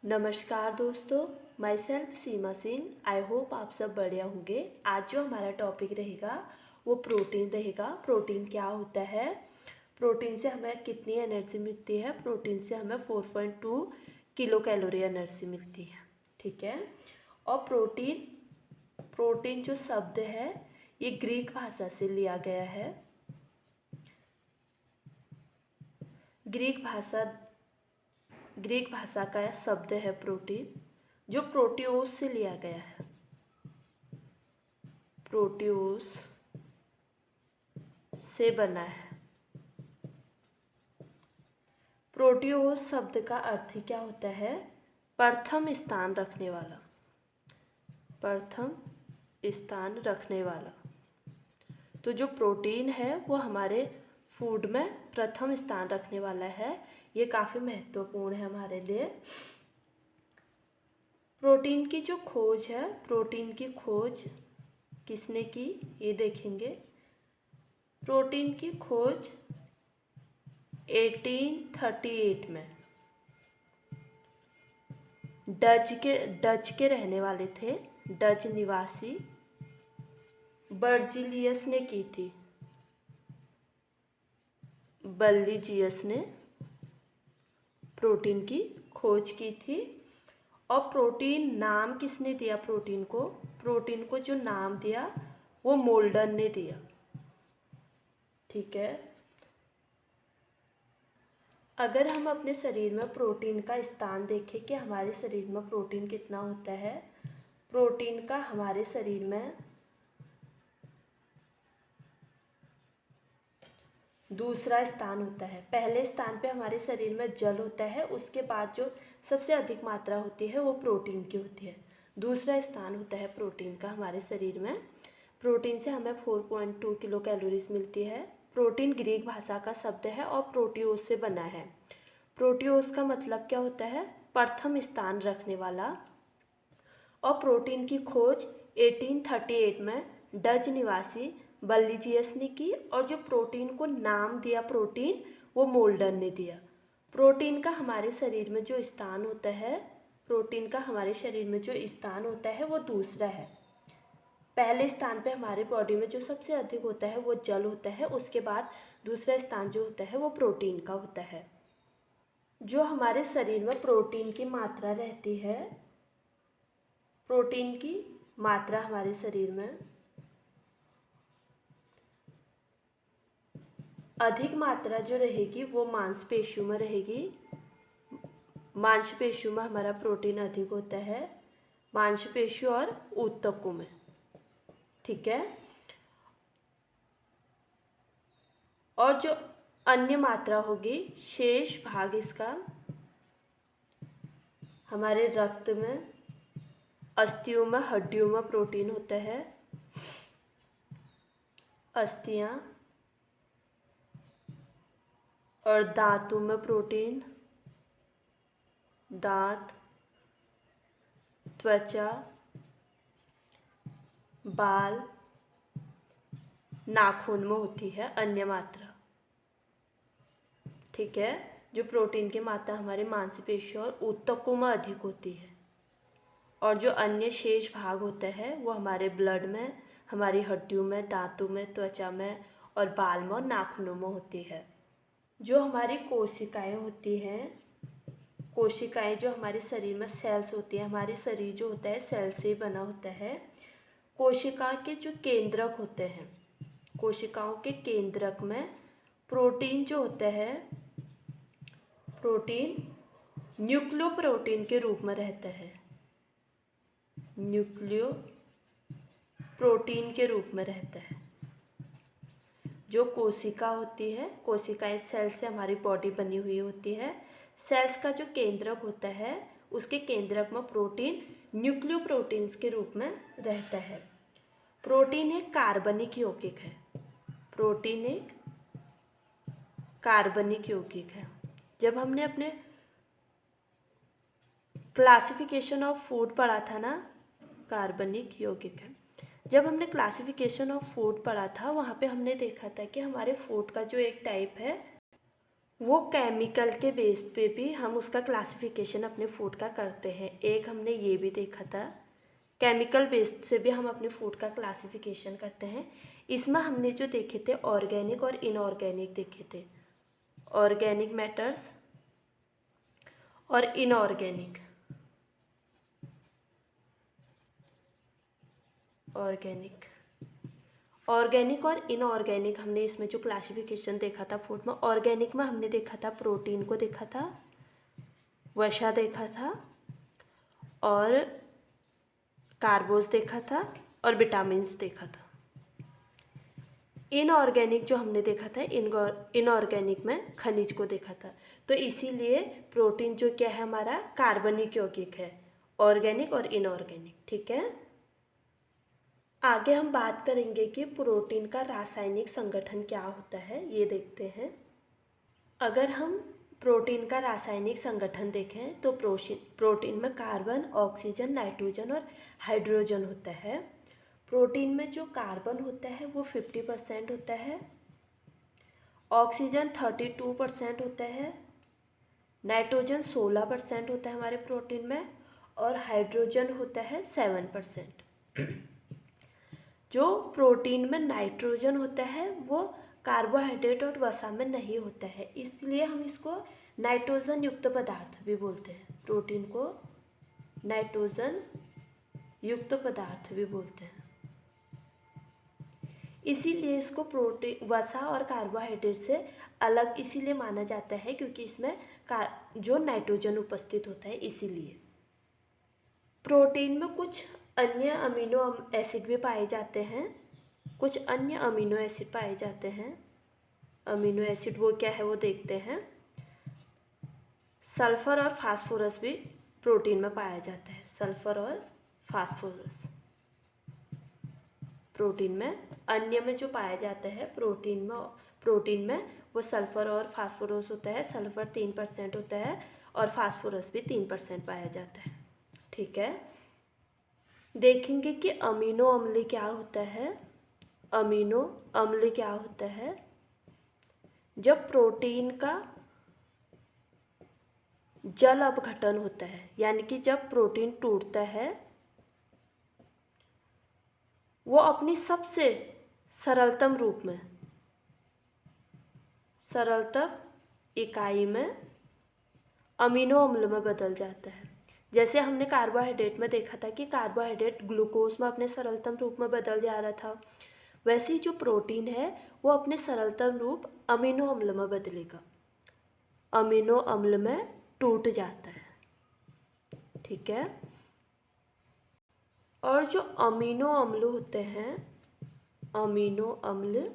नमस्कार दोस्तों, my self Seema Singh. I hope आप सब बढ़िया होंगे। आज जो हमारा टॉपिक रहेगा वो प्रोटीन रहेगा। प्रोटीन क्या होता है, प्रोटीन से हमें कितनी एनर्जी मिलती है। प्रोटीन से हमें 4.2 किलो कैलोरी एनर्जी मिलती है, ठीक है। और प्रोटीन जो शब्द है ये ग्रीक भाषा से लिया गया है। ग्रीक भाषा का शब्द है प्रोटीन, जो प्रोटियोस से लिया गया है। प्रोटियोस से बना है। प्रोटियोस शब्द का अर्थ ही क्या होता है, प्रथम स्थान रखने वाला। प्रथम स्थान रखने वाला। तो जो प्रोटीन है वो हमारे फूड में प्रथम स्थान रखने वाला है। ये काफ़ी महत्वपूर्ण है हमारे लिए। प्रोटीन की जो खोज है, प्रोटीन की खोज किसने की ये देखेंगे। प्रोटीन की खोज 1838 में डच के रहने वाले थे, डच निवासी बर्जिलियस ने की थी। बर्जिलियस ने प्रोटीन की खोज की थी। और प्रोटीन नाम किसने दिया प्रोटीन को जो नाम दिया वो मोल्डन ने दिया, ठीक है। अगर हम अपने शरीर में प्रोटीन का स्थान देखें कि हमारे शरीर में प्रोटीन कितना होता है, प्रोटीन का हमारे शरीर में दूसरा स्थान होता है। पहले स्थान पे हमारे शरीर में जल होता है, उसके बाद जो सबसे अधिक मात्रा होती है वो प्रोटीन की होती है। दूसरा स्थान होता है प्रोटीन का हमारे शरीर में। प्रोटीन से हमें 4.2 किलो कैलोरीज मिलती है। प्रोटीन ग्रीक भाषा का शब्द है और प्रोटियोस से बना है। प्रोटियोस का मतलब क्या होता है, प्रथम स्थान रखने वाला। और प्रोटीन की खोज 1838 में डच निवासी बर्जिलियस ने की। और जो प्रोटीन को नाम दिया प्रोटीन, वो मोल्डन ने दिया। प्रोटीन का हमारे शरीर में जो स्थान होता है, प्रोटीन का हमारे शरीर में जो स्थान होता है वो दूसरा है। पहले स्थान पे हमारे बॉडी में जो सबसे अधिक होता है वो जल होता है, उसके बाद दूसरा स्थान जो होता है वो प्रोटीन का होता है। जो हमारे शरीर में प्रोटीन की मात्रा रहती है, प्रोटीन की मात्रा हमारे शरीर में अधिक मात्रा जो रहेगी वो मांसपेशियों में रहेगी। मांसपेशियों में हमारा प्रोटीन अधिक होता है, मांसपेशियों और ऊतकों में, ठीक है। और जो अन्य मात्रा होगी, शेष भाग इसका हमारे रक्त में, अस्थियों में, हड्डियों में प्रोटीन होता है। अस्थियां और दांतों में प्रोटीन, दांत, त्वचा, बाल, नाखून में होती है अन्य मात्रा, ठीक है। जो प्रोटीन की मात्रा हमारे मांसपेशियों और ऊतकों में अधिक होती है। और जो अन्य शेष भाग होता है वो हमारे ब्लड में, हमारी हड्डियों में, दांतों में, त्वचा में और बाल में और नाखूनों में होती है। जो हमारी कोशिकाएं होती हैं, कोशिकाएं जो हमारे शरीर में सेल्स होती हैं, हमारे शरीर जो होता है सेल से बना होता है। कोशिका के जो केंद्रक होते हैं, कोशिकाओं के केंद्रक में प्रोटीन जो होता है, प्रोटीन न्यूक्लियो प्रोटीन के रूप में रहता है। न्यूक्लियो प्रोटीन के रूप में रहता है। जो कोशिका होती है, कोशिकाएं सेल से हमारी बॉडी बनी हुई होती है। सेल्स का जो केंद्रक होता है, उसके केंद्रक में प्रोटीन न्यूक्लियो प्रोटीन्स के रूप में रहता है। प्रोटीन एक कार्बनिक यौगिक है। प्रोटीन एक कार्बनिक यौगिक है। जब हमने अपने क्लासिफिकेशन ऑफ फूड पढ़ा था ना, कार्बनिक यौगिक है। जब हमने क्लासिफिकेशन ऑफ फूड पढ़ा था, वहाँ पे हमने देखा था कि हमारे फूड का जो एक टाइप है वो केमिकल के बेस पे भी हम उसका क्लासिफिकेशन अपने फूड का करते हैं। एक हमने ये भी देखा था, केमिकल बेस्ड से भी हम अपने फूड का क्लासिफिकेशन करते हैं। इसमें हमने जो देखे थे ऑर्गेनिक और इनऑर्गेनिक देखे थे, ऑर्गेनिक मैटर्स और इनऑर्गेनिक। ऑर्गेनिक और इनऑर्गेनिक हमने इसमें जो क्लासिफिकेशन देखा था फूड में, ऑर्गेनिक में हमने देखा था प्रोटीन को देखा था, वसा देखा था और कार्बोज देखा था और विटामिन्स देखा था। इनऑर्गेनिक जो हमने देखा था, इनऑर्गेनिक में खनिज को देखा था। तो इसीलिए प्रोटीन जो क्या है हमारा कार्बनिक यौगिक है, ऑर्गेनिक और इनऑर्गेनिक। ठीक है, आगे हम बात करेंगे कि प्रोटीन का रासायनिक संगठन क्या होता है, ये देखते हैं। अगर हम प्रोटीन का रासायनिक संगठन देखें तो प्रोटीन में कार्बन, ऑक्सीजन, नाइट्रोजन और हाइड्रोजन होता है। प्रोटीन में जो कार्बन होता है वो 50% होता है, ऑक्सीजन 32% होता है, नाइट्रोजन 16% होता है हमारे प्रोटीन में और हाइड्रोजन होता है 7%। जो प्रोटीन में नाइट्रोजन होता है वो कार्बोहाइड्रेट और वसा में नहीं होता है, इसलिए हम इसको नाइट्रोजन युक्त पदार्थ भी बोलते हैं। प्रोटीन को नाइट्रोजन युक्त पदार्थ भी बोलते हैं, इसीलिए इसको प्रोटीन, वसा और कार्बोहाइड्रेट से अलग इसीलिए माना जाता है क्योंकि इसमें जो नाइट्रोजन उपस्थित होता है। इसीलिए प्रोटीन में कुछ अन्य अमीनो एसिड भी पाए जाते हैं, कुछ अन्य अमीनो एसिड पाए जाते हैं। अमीनो एसिड वो क्या है वो देखते हैं। सल्फर और फास्फोरस भी प्रोटीन में पाया जाता है, सल्फर और फास्फोरस प्रोटीन में। अन्य में जो पाया जाता है प्रोटीन में वो सल्फर और फास्फोरस होता है। सल्फर 3% होता है और फास्फोरस भी 3% पाया जाता है। ठीक है, देखेंगे कि अमीनो अम्ल क्या होता है। अमीनो अम्ल क्या होता है, जब प्रोटीन का जल अपघटन होता है, यानी कि जब प्रोटीन टूटता है वो अपनी सबसे सरलतम रूप में, सरलतम इकाई में अमीनो अम्ल में बदल जाता है। जैसे हमने कार्बोहाइड्रेट में देखा था कि कार्बोहाइड्रेट ग्लूकोज में अपने सरलतम रूप में बदल जा रहा था, वैसे ही जो प्रोटीन है वो अपने सरलतम रूप अमीनो अम्ल में बदलेगा, अमीनो अम्ल में टूट जाता है। ठीक है, और जो अमीनो अम्ल होते हैं, अमीनो अम्ल,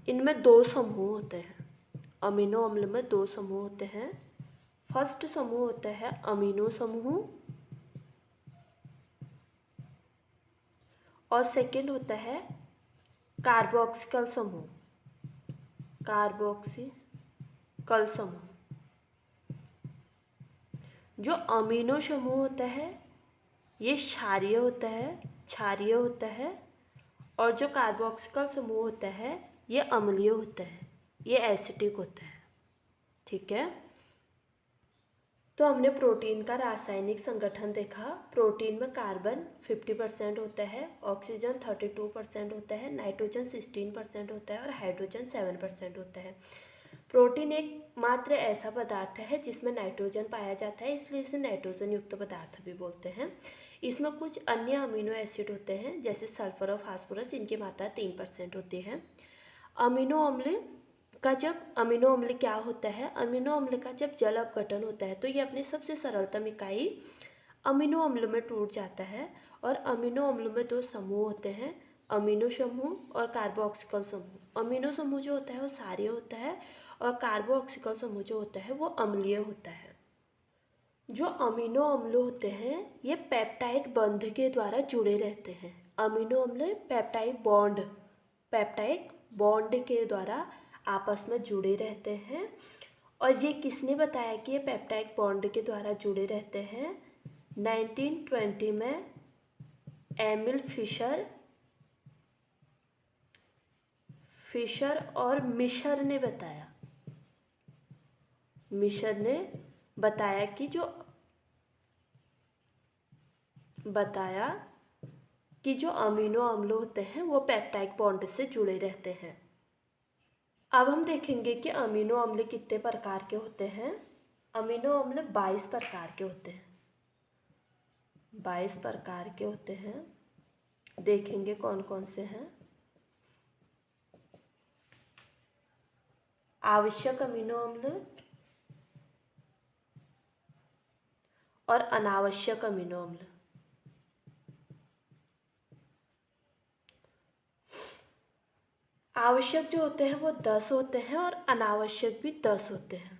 इनमें दो समूह होते हैं। अमीनो अम्ल में दो समूह होते हैं। फर्स्ट समूह होता है अमीनो समूह और सेकंड होता है कार्बोक्सिल समूह, कार्बोक्सिल समूह। जो अमीनो समूह होता है ये क्षारीय होता है और जो कार्बोक्सिल समूह होता है ये अम्लीय होता है, ये एसिडिक होता है। ठीक है, तो हमने प्रोटीन का रासायनिक संगठन देखा। प्रोटीन में कार्बन 50% होता है, ऑक्सीजन 32% होता है, नाइट्रोजन 16% होता है और हाइड्रोजन 7% होता है। प्रोटीन एक मात्र ऐसा पदार्थ है जिसमें नाइट्रोजन पाया जाता है, इसलिए इसे नाइट्रोजन युक्त पदार्थ भी बोलते हैं। इसमें कुछ अन्य अमीनो एसिड होते हैं जैसे सल्फर और फास्फोरस, इनकी मात्रा 3% होती है। अमीनो अम्ल क्या होता है, अमीनो अम्ल का जब जल अपघटन होता है तो ये अपनी सबसे सरलतम इकाई अमीनो अम्ल में टूट जाता है। और अमीनो अम्ल में दो समूह होते हैं, अमीनो समूह और कार्बोक्सिल समूह। अमीनो समूह जो होता है वो क्षारीय होता है और कार्बोक्सिल समूह जो होता है वो अम्लीय होता है। जो अमीनो अम्ल होते हैं ये पेप्टाइड बंध के द्वारा जुड़े रहते हैं। अमीनो अम्ल पेप्टाइड बॉन्ड के द्वारा आपस में जुड़े रहते हैं। और ये किसने बताया कि ये पेप्टाइड बॉन्ड के द्वारा जुड़े रहते हैं? 1920 में एमिल फिशर और मिशर ने बताया, मिशर ने बताया कि जो अमीनो अम्ल होते हैं वो पेप्टाइड बॉन्ड से जुड़े रहते हैं। अब हम देखेंगे कि अमीनो अम्ल कितने प्रकार के होते हैं। अमीनो अम्ल 22 प्रकार के होते हैं, 22 प्रकार के होते हैं। देखेंगे कौन कौन से हैं। आवश्यक अमीनो अम्ल और अनावश्यक अमीनो अम्ल। आवश्यक जो होते हैं वो 10 होते हैं और अनावश्यक भी 10 होते हैं।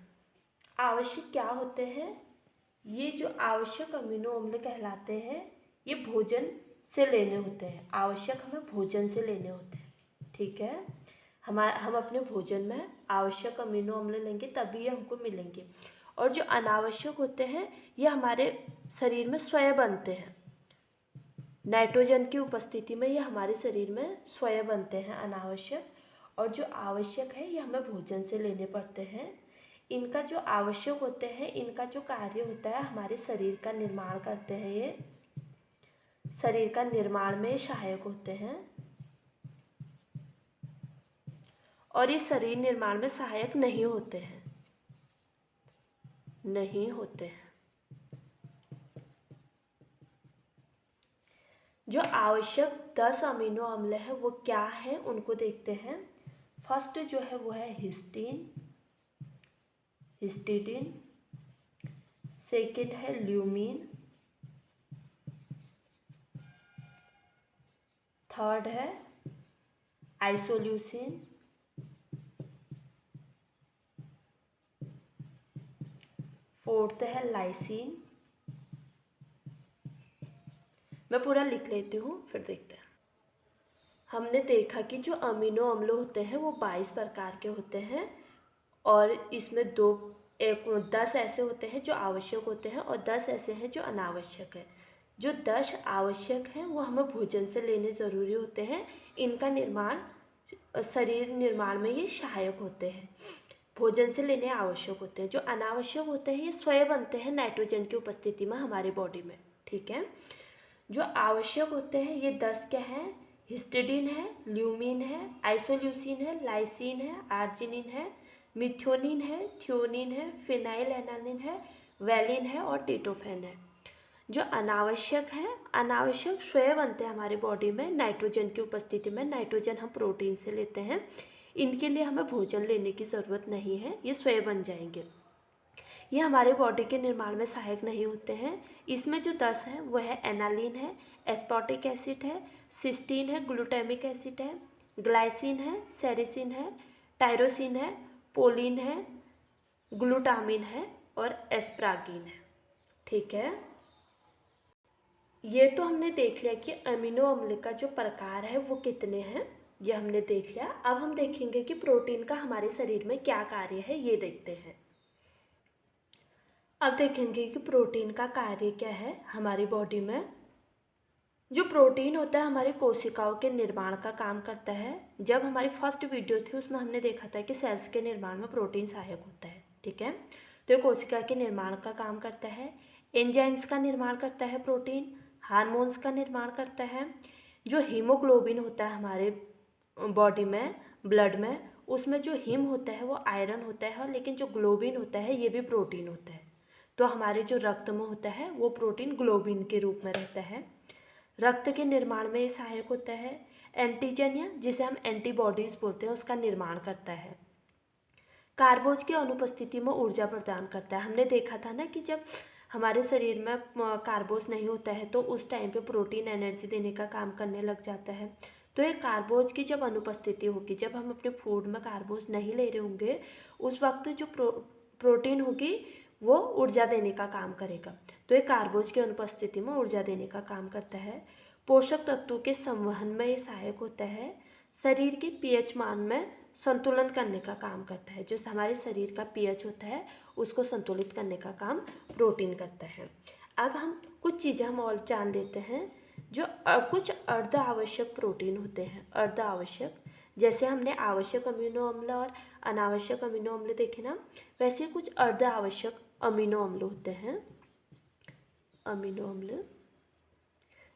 आवश्यक क्या होते हैं? ये जो आवश्यक अमीनो अम्ल कहलाते हैं ये भोजन से लेने होते हैं। आवश्यक हमें भोजन से लेने होते हैं, ठीक है। हम अपने भोजन में आवश्यक अमीनो अम्ल लेंगे तभी ये हमको मिलेंगे। और जो अनावश्यक होते हैं ये हमारे शरीर में स्वयं बनते हैं। नाइट्रोजन की उपस्थिति में ये हमारे शरीर में स्वयं बनते हैं अनावश्यक। और जो आवश्यक है ये हमें भोजन से लेने पड़ते हैं। इनका जो आवश्यक होते हैं इनका जो कार्य होता है हमारे शरीर का निर्माण करते हैं। ये शरीर का निर्माण में सहायक होते हैं और ये शरीर निर्माण में सहायक नहीं होते हैं, नहीं होते हैं। जो आवश्यक 10 अमीनो अम्ल है वो क्या है उनको देखते हैं। फर्स्ट जो है वो है हिस्टिडीन, सेकेंड है ल्यूमीन, थर्ड है आइसोल्यूसिन, फोर्थ है लाइसिन। मैं पूरा लिख लेती हूँ फिर देखते हैं। हमने देखा कि जो अमीनो अम्ल होते हैं वो 22 प्रकार के होते हैं और इसमें 10 ऐसे होते हैं जो आवश्यक होते हैं और 10 ऐसे हैं जो अनावश्यक है। जो 10 आवश्यक हैं वो हमें भोजन से लेने ज़रूरी होते हैं। इनका निर्माण शरीर निर्माण में ये सहायक होते हैं, भोजन से लेने आवश्यक होते हैं। जो अनावश्यक होते हैं ये स्वयं बनते हैं नाइट्रोजन की उपस्थिति में हमारी बॉडी में, ठीक है। जो आवश्यक होते हैं ये 10 क्या हैं? हिस्टिडीन है, ल्यूमीन है, आइसोल्यूसिन है, लाइसिन है, आर्जिनिन है, मिथ्योनिन है, थियोनिन है, फिनाइलएलानिन है, वैलिन है और टिटोफेन है। जो अनावश्यक है, अनावश्यक स्वयं बनते हैं हमारी बॉडी में नाइट्रोजन की उपस्थिति में। नाइट्रोजन हम प्रोटीन से लेते हैं, इनके लिए हमें भोजन लेने की ज़रूरत नहीं है, ये स्वयं बन जाएंगे। ये हमारे बॉडी के निर्माण में सहायक नहीं होते हैं। इसमें जो 10 हैं वो है एनालिन है, एस्पार्टिक एसिड है, सिस्टीन है, ग्लूटामिक एसिड है, ग्लाइसिन है, सेरिसिन है, टायरोसिन है, पोलिन है, ग्लूटामिन है और एस्प्रागिन है, ठीक है। ये तो हमने देख लिया कि अमीनो अम्ल का जो प्रकार है वो कितने हैं, ये हमने देख लिया। अब हम देखेंगे कि प्रोटीन का हमारे शरीर में क्या कार्य है, ये देखते हैं। अब देखेंगे कि प्रोटीन का कार्य क्या है हमारी बॉडी में। जो प्रोटीन होता है हमारी कोशिकाओं के निर्माण का काम करता है। जब हमारी फर्स्ट वीडियो थी उसमें हमने देखा था कि सेल्स के निर्माण में प्रोटीन सहायक होता है, ठीक है। तो ये कोशिका के निर्माण का काम करता है, एंजाइम्स का निर्माण करता है प्रोटीन, हार्मोन्स का निर्माण करता है। जो हीमोग्लोबिन होता है हमारे बॉडी में, ब्लड में, उसमें जो हीम होता है वो आयरन होता है, लेकिन जो ग्लोबिन होता है ये भी प्रोटीन होता है। तो हमारे जो रक्त में होता है वो प्रोटीन ग्लोबिन के रूप में रहता है। रक्त के निर्माण में ये सहायक होता है। एंटीजन या जिसे हम एंटीबॉडीज़ बोलते हैं उसका निर्माण करता है। कार्बोज की अनुपस्थिति में ऊर्जा प्रदान करता है। हमने देखा था ना कि जब हमारे शरीर में कार्बोज नहीं होता है तो उस टाइम पे प्रोटीन एनर्जी देने का काम करने लग जाता है। तो ये कार्बोज की जब अनुपस्थिति होगी, जब हम अपने फूड में कार्बोज नहीं ले रहे होंगे, उस वक्त जो प्रोटीन होगी वो ऊर्जा देने का काम करेगा। तो ये कार्बोज की अनुपस्थिति में ऊर्जा देने का काम करता है। पोषक तत्वों के संवहन में ये सहायक होता है। शरीर के पीएच मान में संतुलन करने का काम करता है। जो हमारे शरीर का पीएच होता है उसको संतुलित करने का काम प्रोटीन करता है। अब हम कुछ चीज़ें हम और जान लेते हैं। जो कुछ अर्ध आवश्यक प्रोटीन होते हैं, अर्ध आवश्यक, जैसे हमने आवश्यक अमीनो अम्ल और अनावश्यक अमीनो अम्ल देखे ना, वैसे कुछ अर्ध आवश्यक अमीनो अम्ल होते हैं, अमीनो अम्ल।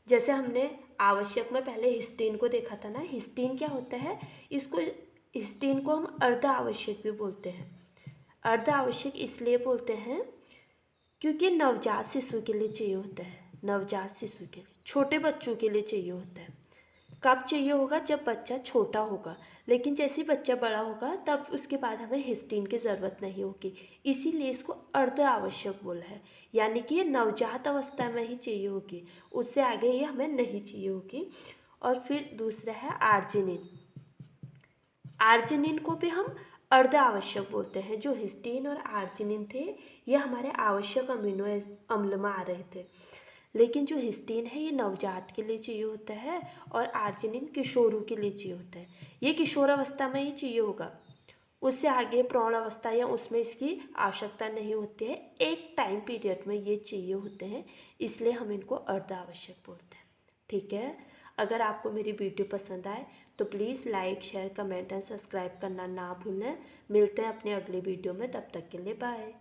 जैसे हमने आवश्यक में पहले हिस्टीन को देखा था ना, हिस्टीन क्या होता है, इसको हिस्टीन को हम अर्ध आवश्यक भी बोलते हैं। अर्ध आवश्यक इसलिए बोलते हैं क्योंकि नवजात शिशु के लिए चाहिए होता है, नवजात शिशु के लिए, छोटे बच्चों के लिए चाहिए होता है। कब चाहिए होगा, जब बच्चा छोटा होगा, लेकिन जैसे ही बच्चा बड़ा होगा तब उसके बाद हमें हिस्टीन की ज़रूरत नहीं होगी, इसीलिए इसको अर्ध आवश्यक बोला है। यानी कि ये नवजात अवस्था में ही चाहिए होगी, उससे आगे ये हमें नहीं चाहिए होगी। और फिर दूसरा है आर्जिनिन। आर्जिनिन को भी हम अर्ध आवश्यक बोलते हैं। जो हिस्टीन और आर्जिनिन थे ये हमारे आवश्यक अमीनो अम्ल में आ रहे थे, लेकिन जो हिस्टीन है ये नवजात के लिए चाहिए होता है और आर्जिनिन किशोरों के लिए चाहिए होता है। ये किशोर अवस्था में ही चाहिए होगा, उससे आगे प्रौढ़ अवस्था या उसमें इसकी आवश्यकता नहीं होती है। एक टाइम पीरियड में ये चाहिए होते हैं, इसलिए हम इनको अर्ध आवश्यक बोलते हैं। ठीक है, अगर आपको मेरी वीडियो पसंद आए तो please like, share, comment and subscribe करना ना भूलें। मिलते हैं अपने अगले वीडियो में, तब तक के लिए बाय।